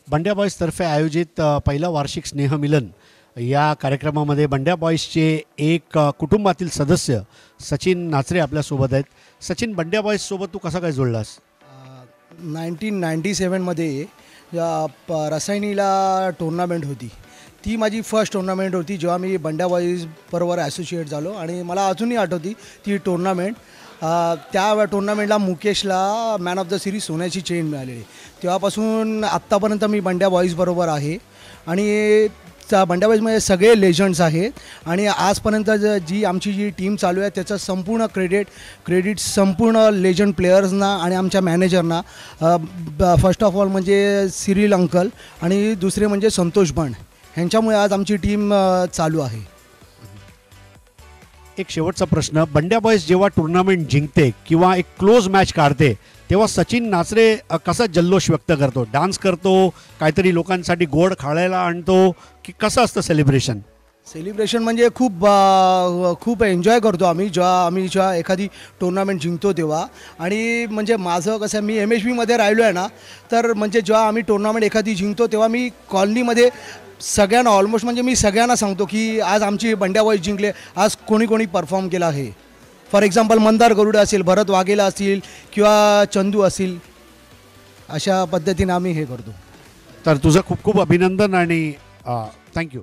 बंड्या बॉईजतर्फे आयोजित पहिलं वार्षिक स्नेहमिलन या कार्यक्रमामध्ये बंड्या बॉईजचे एक कुटुंबातील सदस्य सचिन नाचरे आपल्यासोबत आहेत. सचिन, बंड्या बॉईजसोबत तू कसा काय जोडलास? 1997मध्ये रसायनीला टुर्नामेंट होती. ती माझी फर्स्ट टुर्नामेंट होती जेव्हा मी बंड्या बॉईज बरोबर ॲसोसिएट झालो आणि मला अजूनही आठवती ती टुर्नामेंट. त्या टुर्नामेंटला मुकेशला मॅन ऑफ द सिरीज सोन्याची चेन मिळालेली. तेव्हापासून आत्तापर्यंत मी बंड्या बॉईजबरोबर आहे आणि त्या बंड्या बॉईजमध्ये सगळे लेजंड्स आहेत आणि आजपर्यंत जी आमची टीम चालू आहे त्याचं संपूर्ण क्रेडिट संपूर्ण लेजंड प्लेयर्सना आणि आमच्या मॅनेजरना. फर्स्ट ऑफ ऑल म्हणजे सिरिल अंकल आणि दुसरे म्हणजे संतोष बंड, ह्यांच्यामुळे आज आमची टीम चालू आहे. एक शेवटचा प्रश्न, बंड्या बॉईज जेव्हा टुर्नामेंट जिंकते किंवा एक क्लोज मॅच काढते तेव्हा सचिन नाचरे कसा जल्लोष व्यक्त करतो? डान्स करतो, काहीतरी लोकांसाठी गोड खायला आणतो, की कसं असतं सेलिब्रेशन म्हणजे खूप एन्जॉय करतो आम्ही जेव्हा एखादी टुर्नामेंट जिंकतो तेव्हा. आणि म्हणजे माझं कसं मी MHBमध्ये राहिलो आहे ना, तर म्हणजे जेव्हा आम्ही टुर्नामेंट एखादी जिंकतो तेव्हा मी कॉलनीमध्ये सगळ्यांना ऑलमोस्ट म्हणजे मी सगळ्यांना सांगतो की आज आमची बंड्या बॉईज जिंकले, आज कोणी परफॉर्म केला आहे. फॉर एक्झाम्पल मंदार गरुड असेल, भरत वाघेला असतील किंवा चंदू असेल, अशा पद्धतीने आम्ही हे करतो. तर तुझं खूप खूप अभिनंदन आणि थँक्यू.